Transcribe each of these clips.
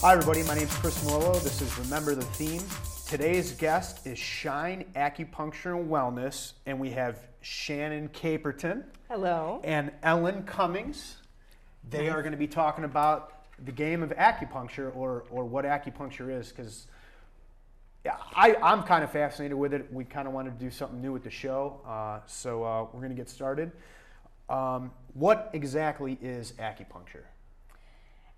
Hi everybody, my name is Chris Melillo. This is Remember the Theme. Today's guest is Shine Acupuncture and Wellness, and we have Shannon Caperton. Hello. And Ellen Cummings. They are going to be talking about the game of acupuncture, or what acupuncture is, because I'm kind of fascinated with it. We kind of wanted to do something new with the show, so we're going to get started. What exactly is acupuncture?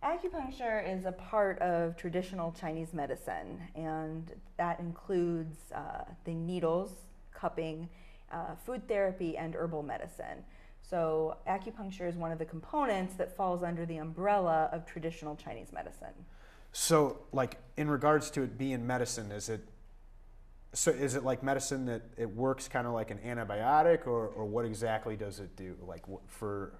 Acupuncture is a part of traditional Chinese medicine, and that includes the needles, cupping, food therapy, and herbal medicine. So acupuncture is one of the components that falls under the umbrella of traditional Chinese medicine. So, like, in regards to it being medicine, is it like medicine that it works kind of like an antibiotic, or what exactly does it do? Like, for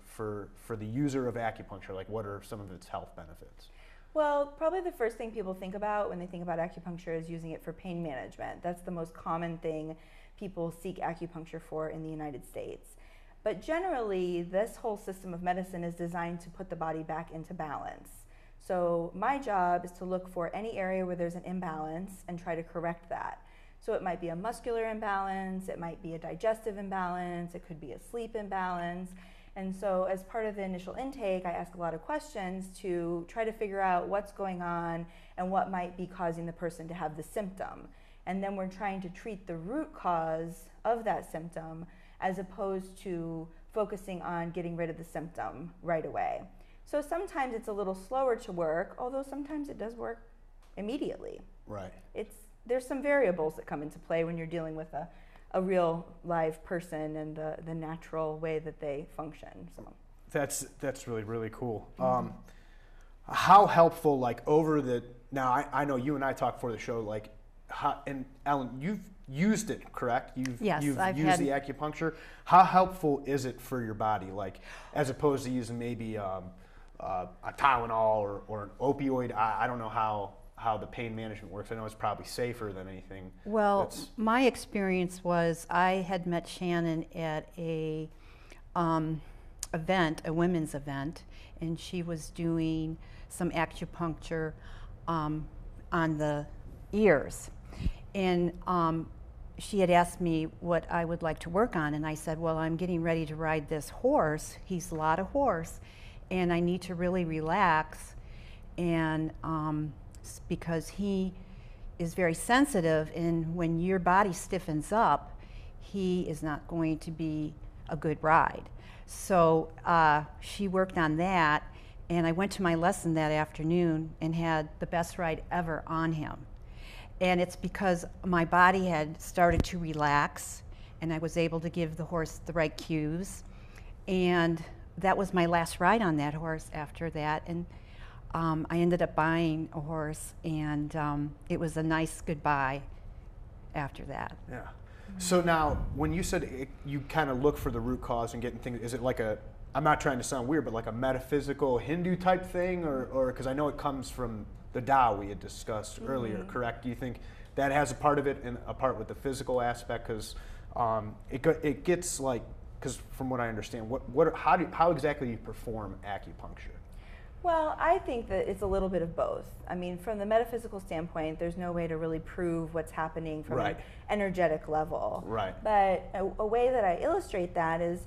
the user of acupuncture, like, what are some of its health benefits? Well, probably the first thing people think about when they think about acupuncture is using it for pain management. That's the most common thing people seek acupuncture for in the United States. But generally, this whole system of medicine is designed to put the body back into balance. So my job is to look for any area where there's an imbalance and try to correct that. So it might be a muscular imbalance, it might be a digestive imbalance, it could be a sleep imbalance. And so as part of the initial intake, I ask a lot of questions to try to figure out what's going on and what might be causing the person to have the symptom. And then we're trying to treat the root cause of that symptom, as opposed to focusing on getting rid of the symptom right away. So sometimes it's a little slower to work, although sometimes it does work immediately. Right. There's some variables that come into play when you're dealing with a real live person and the natural way that they function. So That's really, really cool. Mm-hmm. How helpful, like, now I know you and I talked before the show, like, and Ellen, you've used it, correct? You've used the acupuncture. How helpful is it for your body, like, as opposed to using maybe a Tylenol or an opioid? I don't know how the pain management works. I know it's probably safer than anything. Well, my experience was I had met Shannon at a women's event, and she was doing some acupuncture on the ears. And she had asked me what I would like to work on, and I said, well, I'm getting ready to ride this horse. He's a lot of horse, and I need to really relax, and because he is very sensitive, and when your body stiffens up, he is not going to be a good ride. So she worked on that, and I went to my lesson that afternoon and had the best ride ever on him. And it's because my body had started to relax, and I was able to give the horse the right cues. And that was my last ride on that horse after that. And I ended up buying a horse, and it was a nice goodbye after that. Yeah. So now, when you said you kind of look for the root cause and getting things, is it like I'm not trying to sound weird, but like a metaphysical Hindu type thing, or because I know it comes from the Tao we had discussed earlier, correct? Do you think that has a part of it and a part with the physical aspect? Because it gets like, because from what I understand, how exactly do you perform acupuncture? Well, I think that it's a little bit of both. I mean, from the metaphysical standpoint, there's no way to really prove what's happening from an energetic level. Right. But a way that I illustrate that is,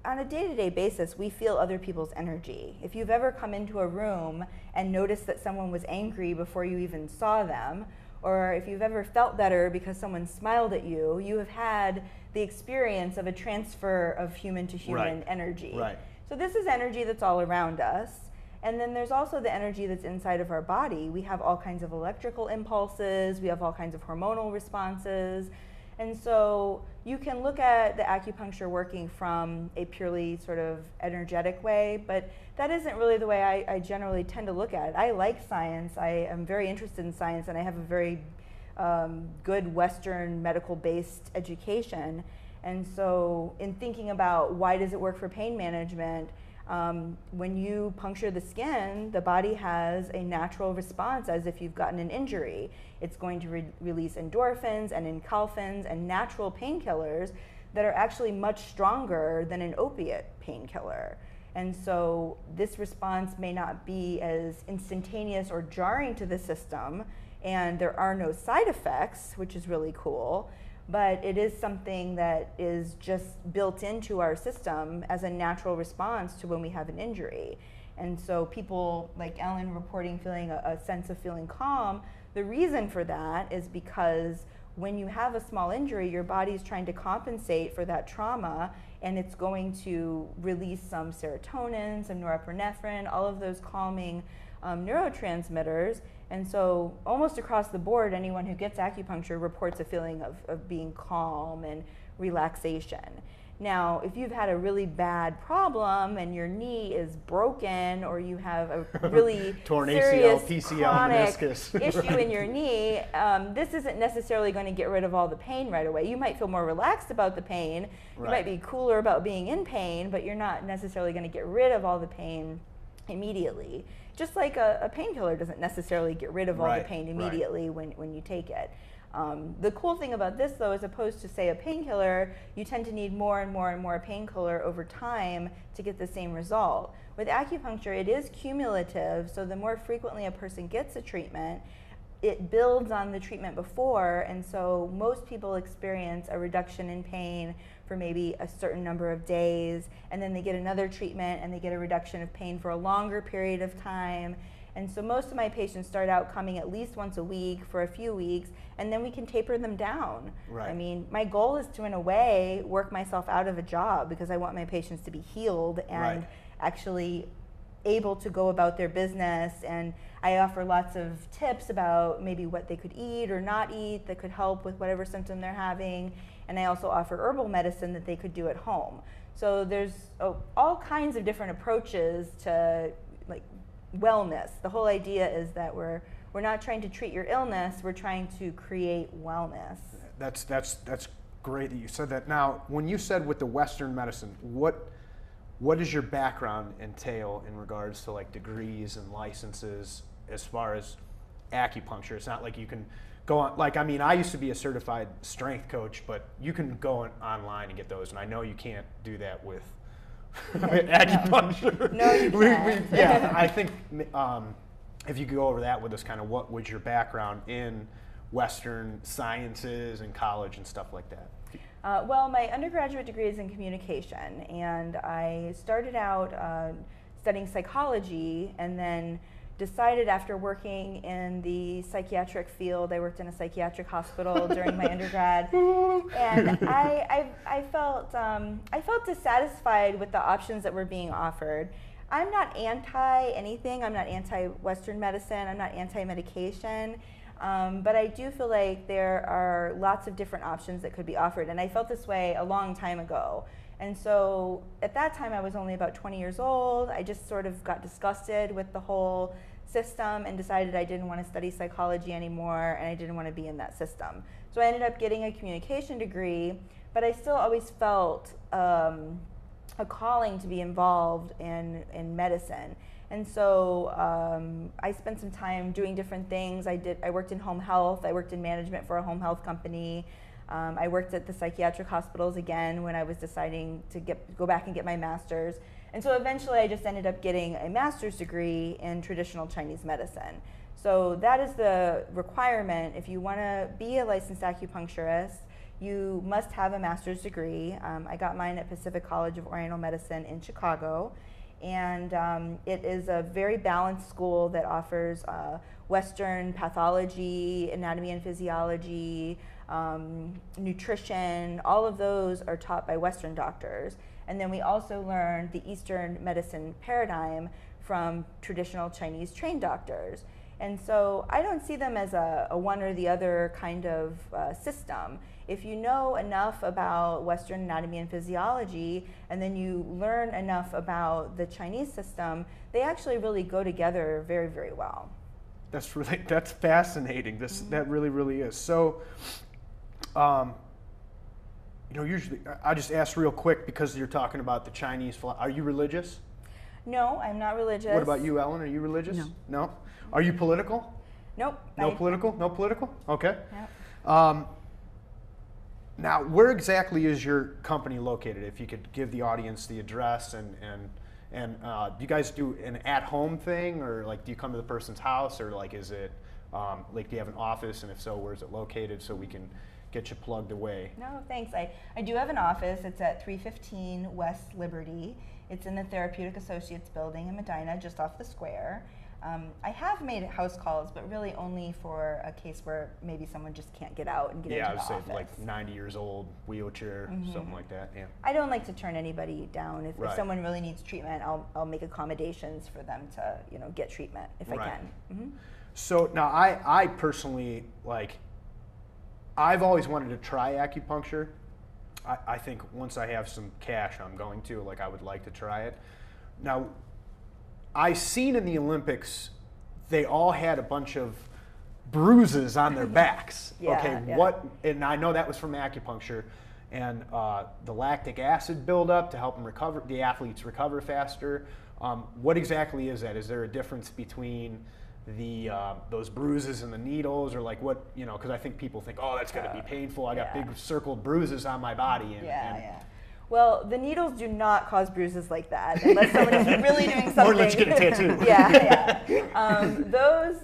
on a day-to-day basis, we feel other people's energy. If you've ever come into a room and noticed that someone was angry before you even saw them, or if you've ever felt better because someone smiled at you, you have had the experience of a transfer of human to human energy. Right. So this is energy that's all around us. And then there's also the energy that's inside of our body. We have all kinds of electrical impulses, we have all kinds of hormonal responses. And so you can look at the acupuncture working from a purely sort of energetic way, but that isn't really the way I generally tend to look at it. I like science, I am very interested in science, and I have a very good Western medical-based education. And so in thinking about why does it work for pain management, when you puncture the skin, the body has a natural response as if you've gotten an injury. It's going to release endorphins and encalphins and natural painkillers that are actually much stronger than an opiate painkiller. And so this response may not be as instantaneous or jarring to the system, and there are no side effects, which is really cool, but it is something that is just built into our system as a natural response to when we have an injury. And so people like Ellen reporting feeling a sense of feeling calm, the reason for that is because when you have a small injury, your body's trying to compensate for that trauma, and it's going to release some serotonin, some norepinephrine, all of those calming neurotransmitters. And so almost across the board, anyone who gets acupuncture reports a feeling of being calm and relaxation. Now, if you've had a really bad problem and your knee is broken, or you have a really torn serious ACL, PCL, chronic meniscus. issue in your knee, this isn't necessarily going to get rid of all the pain right away. You might feel more relaxed about the pain. You might be cooler about being in pain, but you're not necessarily going to get rid of all the pain immediately. Just like a painkiller doesn't necessarily get rid of all the pain immediately when you take it. The cool thing about this, though, as opposed to, say, a painkiller, you tend to need more and more and more painkiller over time to get the same result. With acupuncture, it is cumulative, so the more frequently a person gets a treatment, it builds on the treatment before, and so most people experience a reduction in pain for maybe a certain number of days, and then they get another treatment and they get a reduction of pain for a longer period of time. And so most of my patients start out coming at least once a week for a few weeks, and then we can taper them down. I mean, my goal is to, in a way, work myself out of a job, because I want my patients to be healed and actually able to go about their business. And I offer lots of tips about maybe what they could eat or not eat that could help with whatever symptom they're having. And I also offer herbal medicine that they could do at home. So there's all kinds of different approaches to wellness. The whole idea is that we're not trying to treat your illness, we're trying to create wellness. That's great that you said that. Now, when you said with the Western medicine, what does your background entail in regards to like degrees and licenses as far as acupuncture? It's not like you can go on, like, I mean, I used to be a certified strength coach, but you can go online and get those, and I know you can't do that with acupuncture. No, you can't. Yeah, I think if you could go over that with us, kind of what was your background in Western sciences and college and stuff like that? Well, my undergraduate degree is in communication, and I started out studying psychology, and then decided after working in the psychiatric field, I worked in a psychiatric hospital during my undergrad, and I felt dissatisfied with the options that were being offered. I'm not anti anything. I'm not anti-Western medicine. I'm not anti-medication. But I do feel like there are lots of different options that could be offered, and I felt this way a long time ago. And so at that time I was only about 20 years old. I just sort of got disgusted with the whole system and decided I didn't want to study psychology anymore, and I didn't want to be in that system. So I ended up getting a communication degree, but I still always felt a calling to be involved in medicine. And so I spent some time doing different things. I worked in home health. I worked in management for a home health company. I worked at the psychiatric hospitals again when I was deciding to go back and get my master's. And so eventually I just ended up getting a master's degree in traditional Chinese medicine. So that is the requirement. If you want to be a licensed acupuncturist, you must have a master's degree. I got mine at Pacific College of Oriental Medicine in Chicago. And it is a very balanced school that offers Western pathology, anatomy and physiology, nutrition. All of those are taught by Western doctors. And then we also learn the Eastern medicine paradigm from traditional Chinese trained doctors. And so I don't see them as a one or the other kind of system. If you know enough about Western anatomy and physiology, and then you learn enough about the Chinese system, they actually really go together very, very well. That's fascinating. That really is. So, usually I just ask real quick because you're talking about the Chinese. Are you religious? No, I'm not religious. What about you, Ellen? Are you religious? No. Are you political? Nope. No political? Okay. Yep. Now, where exactly is your company located? If you could give the audience the address and And do you guys do an at-home thing, or like do you come to the person's house, or like is it like do you have an office, and if so, where's it located so we can get you plugged away? No, thanks. I do have an office. It's at 315 West Liberty. It's in the Therapeutic Associates building in Medina, just off the square. I have made house calls, but really only for a case where maybe someone just can't get out and get into the office. Yeah, I would say like 90 years old, wheelchair, something like that. Yeah. I don't like to turn anybody down. If someone really needs treatment, I'll make accommodations for them to get treatment if I can. Mm-hmm. So now I personally I've always wanted to try acupuncture. I think once I have some cash, I'm going to. I would like to try it. Now, I seen in the Olympics, they all had a bunch of bruises on their backs. What? And I know that was from acupuncture, and the lactic acid buildup to help them recover, the athletes recover faster. What exactly is that? Is there a difference between those bruises and the needles, or what, because I think people think, oh, that's gonna be painful. I got big circled bruises on my body. Well, the needles do not cause bruises like that unless someone is really doing something. Or let's get a tattoo.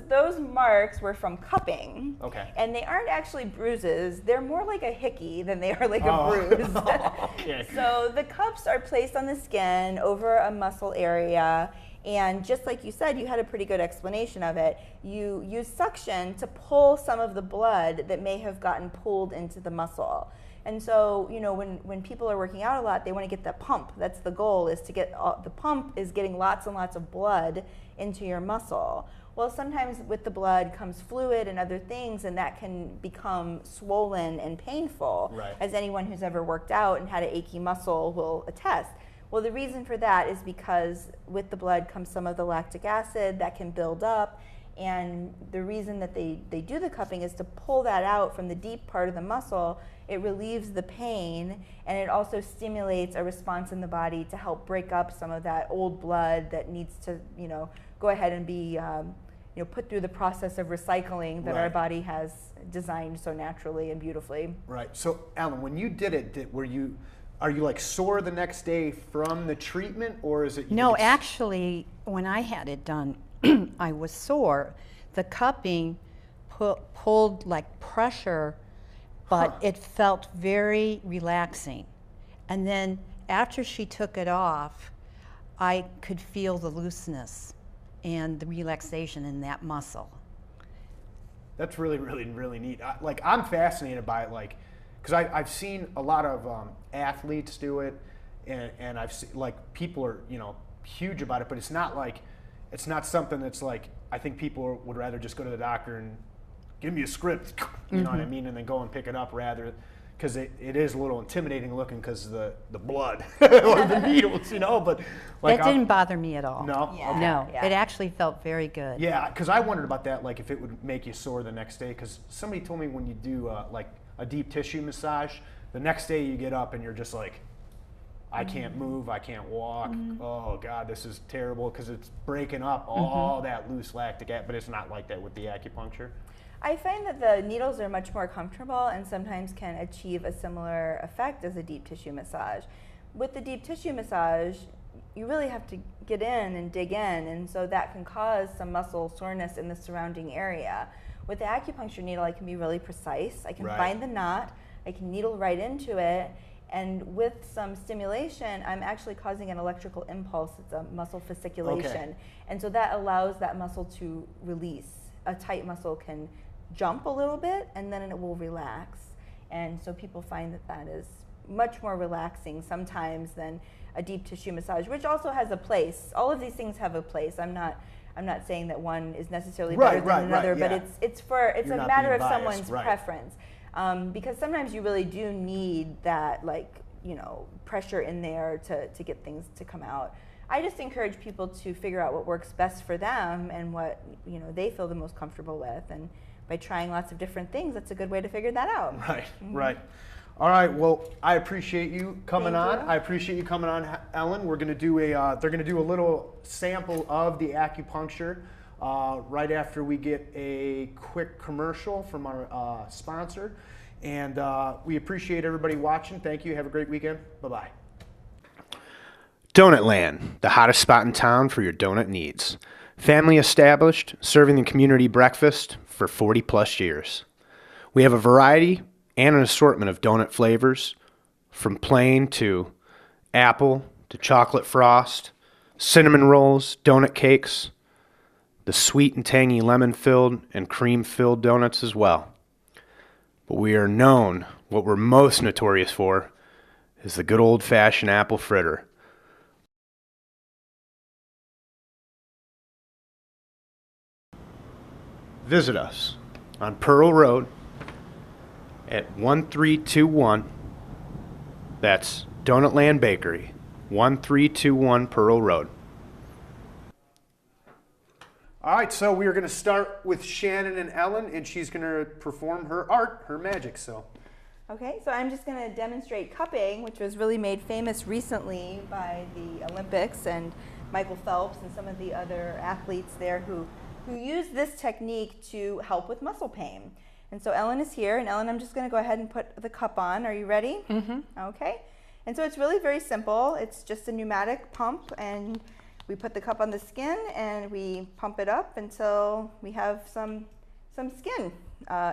Those marks were from cupping. Okay. And they aren't actually bruises. They're more like a hickey than they are like a bruise. Okay. So the cups are placed on the skin over a muscle area. And just like you said, you had a pretty good explanation of it. You use suction to pull some of the blood that may have gotten pulled into the muscle. And so, when people are working out a lot, they want to get that pump. That's the goal, is to get, the pump is getting lots and lots of blood into your muscle. Well, sometimes with the blood comes fluid and other things, and that can become swollen and painful, as anyone who's ever worked out and had an achy muscle will attest. Well, the reason for that is because with the blood comes some of the lactic acid that can build up, and the reason that they do the cupping is to pull that out from the deep part of the muscle. It relieves the pain, and it also stimulates a response in the body to help break up some of that old blood that needs to, go ahead and be, put through the process of recycling that our body has designed so naturally and beautifully. Right. So, Alan, when you did it, are you sore the next day from the treatment, or is it? No, actually, when I had it done, I was sore. The cupping pulled like pressure, but it felt very relaxing. And then after she took it off, I could feel the looseness and the relaxation in that muscle. That's really, really, really neat. I'm fascinated by it, because I've seen a lot of athletes do it, and I've seen, people are, huge about it, but it's not something that's I think people would rather just go to the doctor and give me a script, you know what I mean, and then go and pick it up rather, because it is a little intimidating looking because the blood or the needles, but that didn't bother me at all. No? Yeah. Okay. No, it actually felt very good. Yeah, because I wondered about that, if it would make you sore the next day, because somebody told me when you do a deep tissue massage, the next day you get up and you're just I can't move, I can't walk. Oh God, this is terrible, because it's breaking up all that loose lactic acid, but it's not like that with the acupuncture. I find that the needles are much more comfortable and sometimes can achieve a similar effect as a deep tissue massage. With the deep tissue massage, you really have to get in and dig in, and so that can cause some muscle soreness in the surrounding area. With the acupuncture needle, I can be really precise. I can find the knot, I can needle right into it, and with some stimulation, I'm actually causing an electrical impulse. It's a muscle fasciculation. And so that allows that muscle to release. A tight muscle can jump a little bit, and then it will relax. And so people find that that is much more relaxing sometimes than a deep tissue massage, which also has a place. All of these things have a place. I'm not saying that one is necessarily better than another, but it's a matter of someone's preference. Because sometimes you really do need that pressure in there to get things to come out. I just encourage people to figure out what works best for them and what they feel the most comfortable with, and by trying lots of different things, that's a good way to figure that out. Right. All right. Well, I appreciate you coming on. I appreciate you coming on, Ellen. We're going to do they're going to do a little sample of the acupuncture right after we get a quick commercial from our sponsor. And we appreciate everybody watching. Thank you. Have a great weekend. Bye-bye. Donutland, the hottest spot in town for your donut needs. Family established, serving the community breakfast for 40 plus years. We have a variety and an assortment of donut flavors, from plain to apple to chocolate frost, cinnamon rolls, donut cakes, the sweet and tangy lemon-filled and cream-filled donuts as well. But we are known, what we're most notorious for, is the good old-fashioned apple fritter. Visit us on Pearl Road at 1321. That's Donutland Bakery, 1321 Pearl Road. All right, so we are going to start with Shannon and Ellen, and she's going to perform her art, her magic. Okay, so I'm just going to demonstrate cupping, which was really made famous recently by the Olympics and Michael Phelps and some of the other athletes there who use this technique to help with muscle pain. And so Ellen is here, and Ellen, I'm just going to go ahead and put the cup on. Are you ready? Mm-hmm. Okay. And so it's really very simple. It's just a pneumatic pump, and we put the cup on the skin, and we pump it up until we have some skin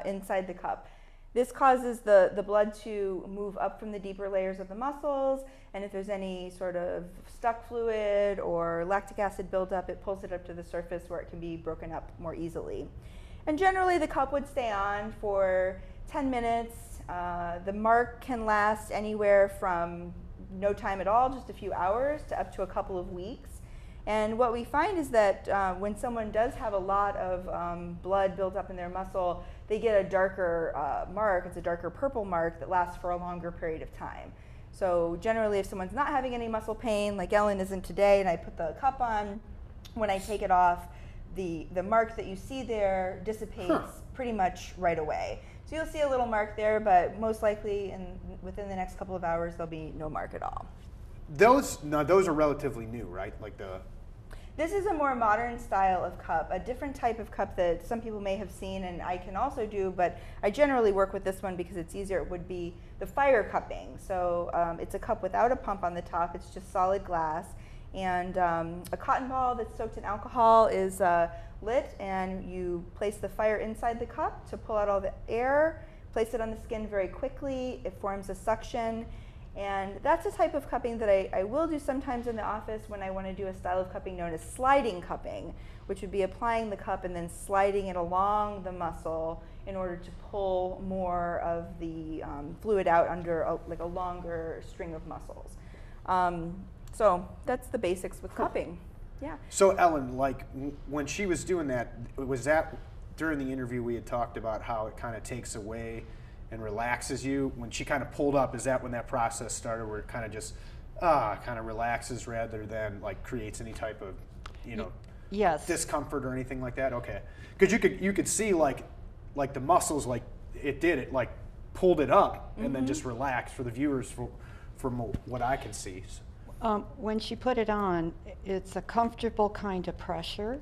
inside the cup. This causes the blood to move up from the deeper layers of the muscles, and if there's any sort of stuck fluid or lactic acid buildup, it pulls it up to the surface where it can be broken up more easily. And generally the cup would stay on for 10 minutes. The mark can last anywhere from no time at all, just a few hours, to up to a couple of weeks. And what we find is that when someone does have a lot of blood built up in their muscle, they get a darker mark. It's a darker purple mark that lasts for a longer period of time. So generally, if someone's not having any muscle pain, like Ellen isn't today, and I put the cup on, when I take it off, the mark that you see there dissipates pretty much right away. So you'll see a little mark there, but most likely within the next couple of hours, there'll be no mark at all. Those are relatively new, right? This is a more modern style of cup, a different type of cup that some people may have seen and I can also do, but I generally work with this one because it's easier. It would be the fire cupping. So it's a cup without a pump on the top. It's just solid glass. And a cotton ball that's soaked in alcohol is lit, and you place the fire inside the cup to pull out all the air, place it on the skin very quickly. It forms a suction. And that's a type of cupping that I will do sometimes in the office when I want to do a style of cupping known as sliding cupping, which would be applying the cup and then sliding it along the muscle in order to pull more of the fluid out under a longer string of muscles. So that's the basics with cupping. Yeah. So Ellen, when she was doing that, was that during the interview we had talked about how it kind of takes away and relaxes you? When she kind of pulled up, is that when that process started, where it kind of just kind of relaxes rather than creates any type of yes, discomfort or anything like that? Okay, because you could see the muscles it pulled it up and then just relaxed for the viewers from what I can see. when she put it on, it's a comfortable kind of pressure,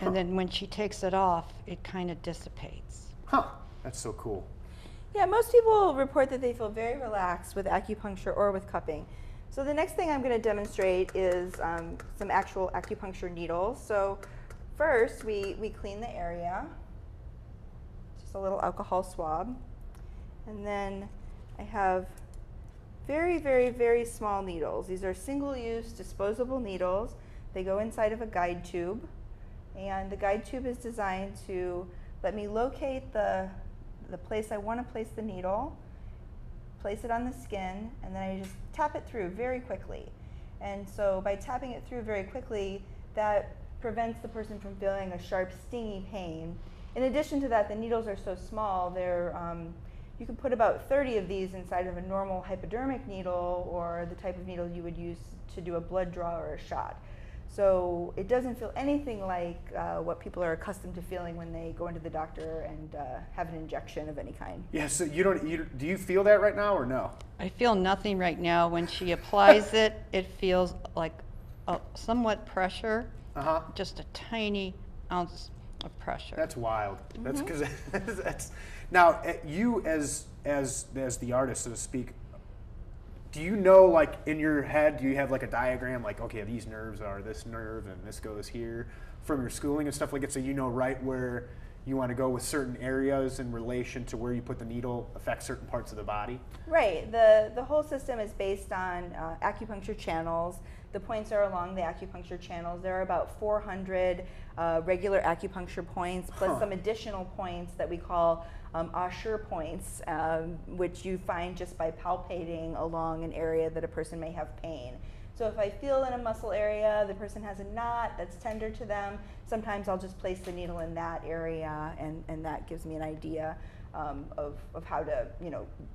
and then when she takes it off, it kind of dissipates. Huh, that's so cool. Yeah, most people report that they feel very relaxed with acupuncture or with cupping. So the next thing I'm going to demonstrate is some actual acupuncture needles. So first, we clean the area, just a little alcohol swab. And then I have very, very, very small needles. These are single-use disposable needles. They go inside of a guide tube. And the guide tube is designed to let me locate the place I want to place the needle, place it on the skin, and then I just tap it through very quickly. And so by tapping it through very quickly, that prevents the person from feeling a sharp, stingy pain. In addition to that, the needles are so small, you can put about 30 of these inside of a normal hypodermic needle or the type of needle you would use to do a blood draw or a shot. So it doesn't feel anything like what people are accustomed to feeling when they go into the doctor and have an injection of any kind. Yeah, so do you feel that right now or no? I feel nothing right now. When she applies it, it feels like somewhat pressure, just a tiny ounce of pressure. That's wild. That's because that's now you as the artist, so to speak. do you know, like, in your head, do you have like a diagram, like, okay, these nerves are this nerve and this goes here from your schooling and stuff like that, so you know right where you want to go with certain areas in relation to where you put the needle affects certain parts of the body? Right. The whole system is based on acupuncture channels. The points are along the acupuncture channels. There are about 400 regular acupuncture points, plus some additional points that we call Assure points, which you find just by palpating along an area that a person may have pain. So if I feel in a muscle area, the person has a knot that's tender to them, sometimes I'll just place the needle in that area, and that gives me an idea of how to,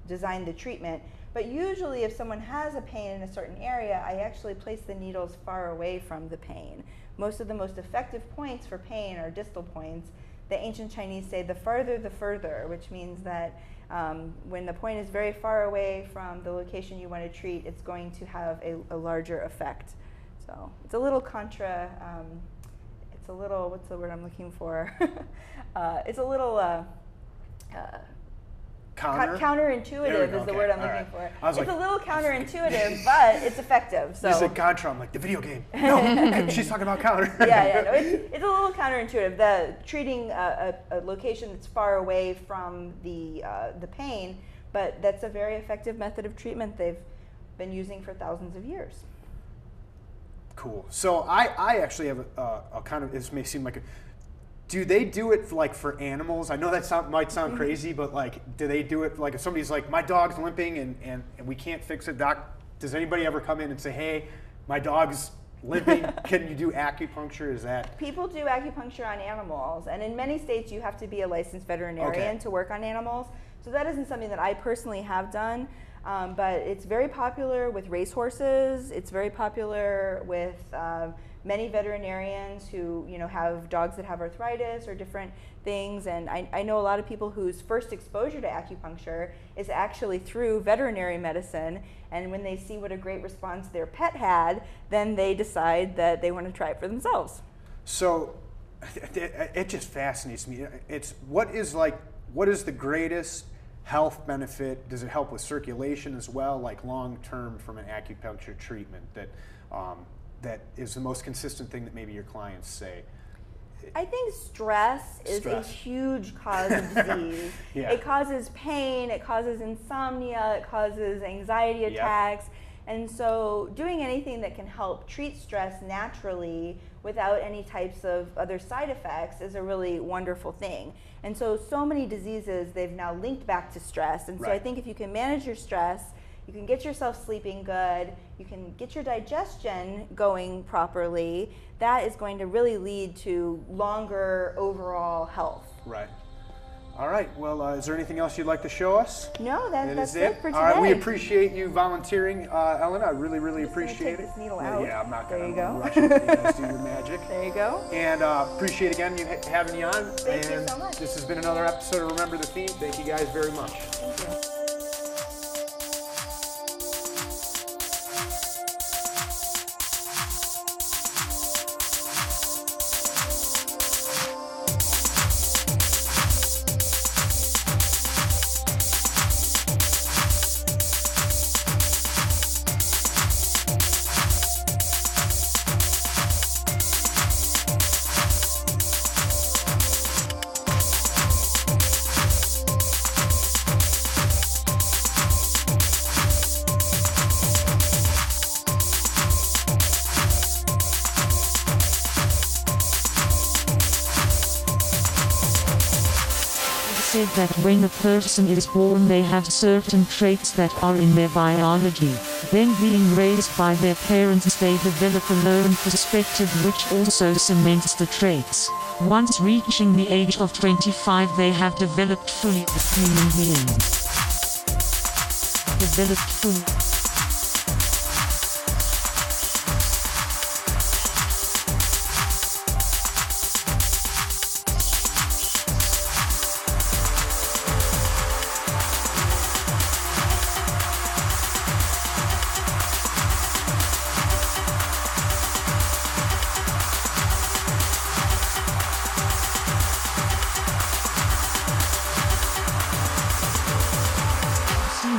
design the treatment. But usually if someone has a pain in a certain area, I actually place the needles far away from the pain. Most of the most effective points for pain are distal points. The ancient Chinese say the farther the further, which means that when the point is very far away from the location you want to treat, it's going to have a larger effect. So it's a little what's the word I'm looking for? It's a little counterintuitive is the word I'm looking for. It's a little counterintuitive, but it's effective. So you said contra, I'm like, the video game. No, she's talking about counter. No, it's a little counterintuitive. Treating a location that's far away from the pain, but that's a very effective method of treatment they've been using for thousands of years. Cool. So I actually have a kind of, this may seem like do they do it for animals? I know that might sound crazy, but like, do they do it if somebody's like, my dog's limping and we can't fix it, doc, does anybody ever come in and say, hey, my dog's limping, can you do acupuncture? Is that? People do acupuncture on animals, and in many states you have to be a licensed veterinarian to work on animals. So that isn't something that I personally have done, but it's very popular with racehorses. It's very popular with many veterinarians who have dogs that have arthritis or different things, and I know a lot of people whose first exposure to acupuncture is actually through veterinary medicine, and when they see what a great response their pet had, then they decide that they want to try it for themselves. So it just fascinates me. What is the greatest health benefit? Does it help with circulation as well, like long term from an acupuncture treatment that is the most consistent thing that maybe your clients say? I think stress is a huge cause of disease. It causes pain, it causes insomnia, it causes anxiety attacks. And so doing anything that can help treat stress naturally without any types of other side effects is a really wonderful thing. And so many diseases, they've now linked back to stress. And so I think if you can manage your stress, you can get yourself sleeping good, you can get your digestion going properly, that is going to really lead to longer overall health. Right. All right, well, is there anything else you'd like to show us? No, that's it for today. All right, we appreciate you volunteering, Ellen. I really, really appreciate it. Take this needle out. Yeah, I'm not going to rush it. You guys do your magic. There you go. And appreciate again you having me on. Thank you so much. This has been another episode of Remember the Theme. Thank you guys very much. Thank you. Said that when a person is born they have certain traits that are in their biology. Then being raised by their parents they develop a learned perspective which also cements the traits. Once reaching the age of 25 they have developed fully as human beings. Developed fully.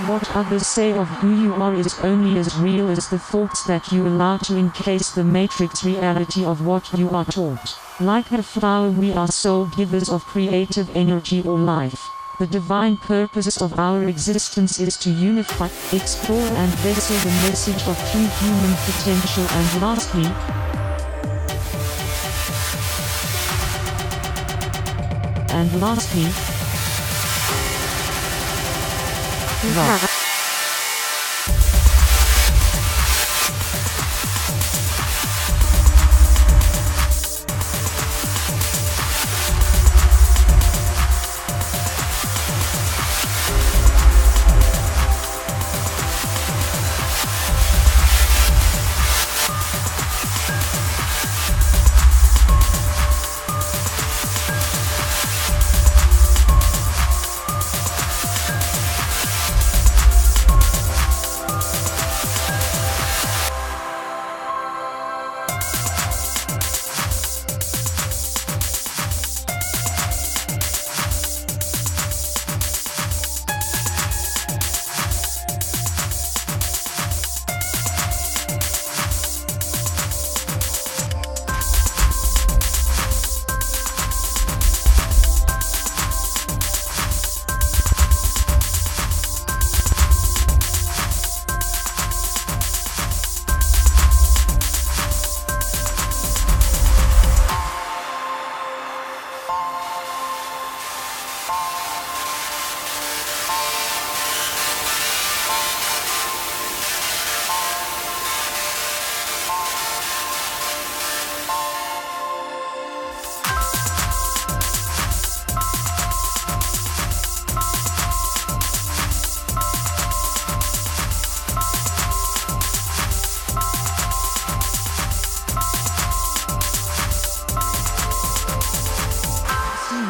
What what others say of who you are is only as real as the thoughts that you allow to encase the matrix reality of what you are taught. Like a flower, we are soul givers of creative energy or life. The divine purpose of our existence is to unify, explore and vessel the message of true human potential, and lastly, love.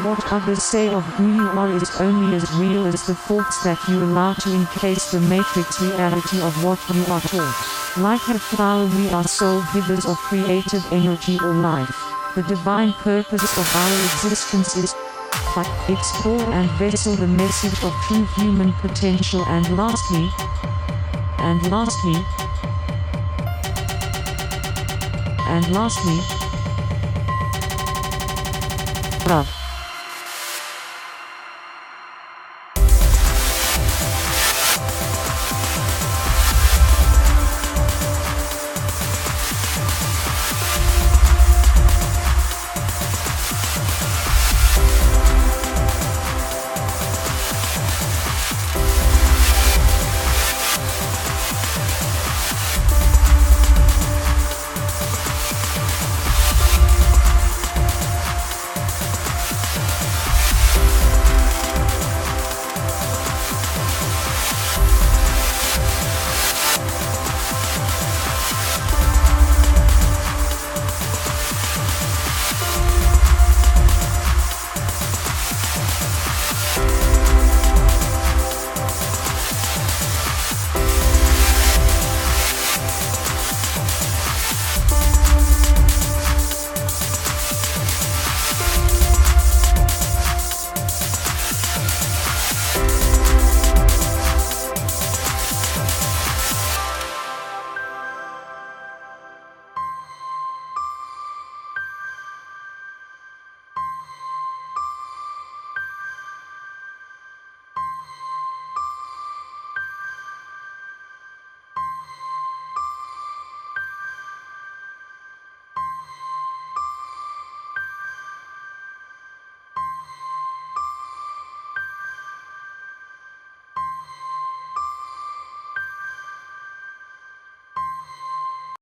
What others say of who you are is only as real as the thoughts that you allow to encase the matrix reality of what you are taught. Like a flower, we are soul givers of creative energy or life. The divine purpose of our existence is to explore and vessel the message of true human potential, and lastly, love.